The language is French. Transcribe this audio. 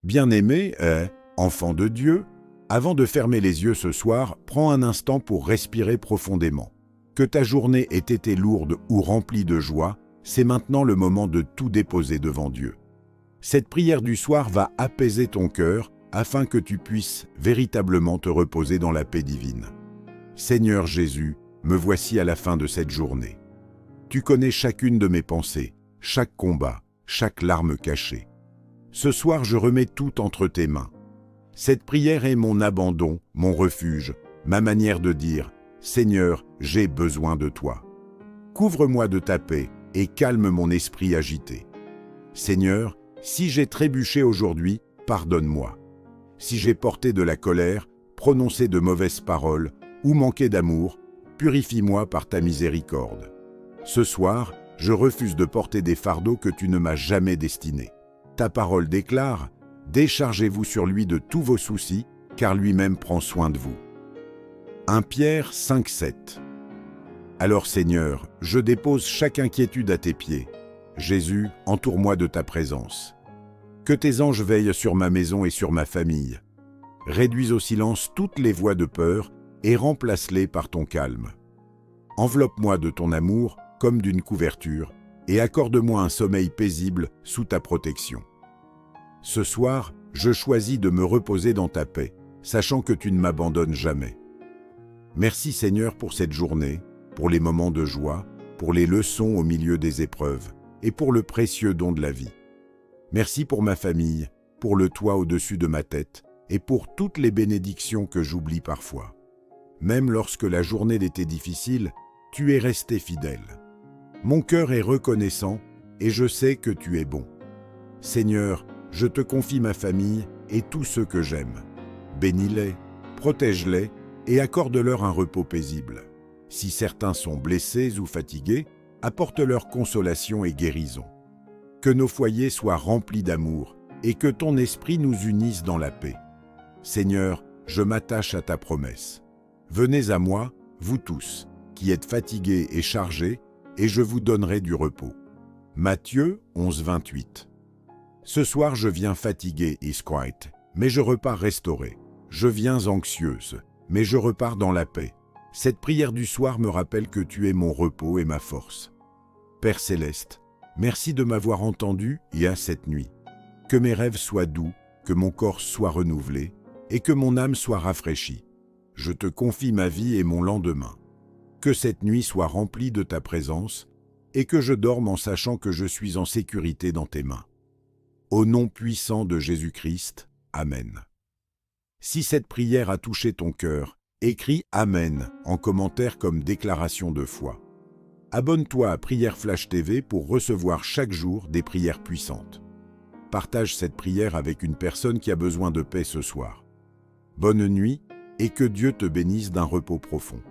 Bien-aimé, enfant de Dieu, avant de fermer les yeux ce soir, prends un instant pour respirer profondément. Que ta journée ait été lourde ou remplie de joie, c'est maintenant le moment de tout déposer devant Dieu. Cette prière du soir va apaiser ton cœur afin que tu puisses véritablement te reposer dans la paix divine. Seigneur Jésus, me voici à la fin de cette journée. Tu connais chacune de mes pensées, chaque combat, chaque larme cachée. Ce soir, je remets tout entre tes mains. Cette prière est mon abandon, mon refuge, ma manière de dire « Seigneur, j'ai besoin de toi ». Couvre-moi de ta paix et calme mon esprit agité. Seigneur, si j'ai trébuché aujourd'hui, pardonne-moi. Si j'ai porté de la colère, prononcé de mauvaises paroles ou manqué d'amour, purifie-moi par ta miséricorde. Ce soir, je refuse de porter des fardeaux que tu ne m'as jamais destinés. Ta parole déclare « Déchargez-vous sur lui de tous vos soucis, car lui-même prend soin de vous. » 1 Pierre 5,7. Alors Seigneur, je dépose chaque inquiétude à tes pieds. Jésus, entoure-moi de ta présence. Que tes anges veillent sur ma maison et sur ma famille. Réduis au silence toutes les voix de peur et remplace-les par ton calme. Enveloppe-moi de ton amour comme d'une couverture et accorde-moi un sommeil paisible sous ta protection. Ce soir, je choisis de me reposer dans ta paix, sachant que tu ne m'abandonnes jamais. Merci Seigneur pour cette journée, pour les moments de joie, pour les leçons au milieu des épreuves et pour le précieux don de la vie. Merci pour ma famille, pour le toit au-dessus de ma tête et pour toutes les bénédictions que j'oublie parfois. Même lorsque la journée était difficile, tu es resté fidèle. Mon cœur est reconnaissant et je sais que tu es bon. Seigneur, je te confie ma famille et tous ceux que j'aime. Bénis-les, protège-les et accorde-leur un repos paisible. Si certains sont blessés ou fatigués, apporte-leur consolation et guérison. Que nos foyers soient remplis d'amour et que ton esprit nous unisse dans la paix. Seigneur, je m'attache à ta promesse. Venez à moi, vous tous, qui êtes fatigués et chargés, et je vous donnerai du repos. Matthieu 11,28. Ce soir je viens fatigué, Isquite, mais je repars restauré. Je viens anxieuse, mais je repars dans la paix. Cette prière du soir me rappelle que tu es mon repos et ma force. Père Céleste, merci de m'avoir entendu cette nuit. Que mes rêves soient doux, que mon corps soit renouvelé et que mon âme soit rafraîchie. Je te confie ma vie et mon lendemain. Que cette nuit soit remplie de ta présence et que je dorme en sachant que je suis en sécurité dans tes mains. Au nom puissant de Jésus-Christ, Amen. Si cette prière a touché ton cœur, écris « Amen » en commentaire comme déclaration de foi. Abonne-toi à Prière Flash TV pour recevoir chaque jour des prières puissantes. Partage cette prière avec une personne qui a besoin de paix ce soir. Bonne nuit et que Dieu te bénisse d'un repos profond.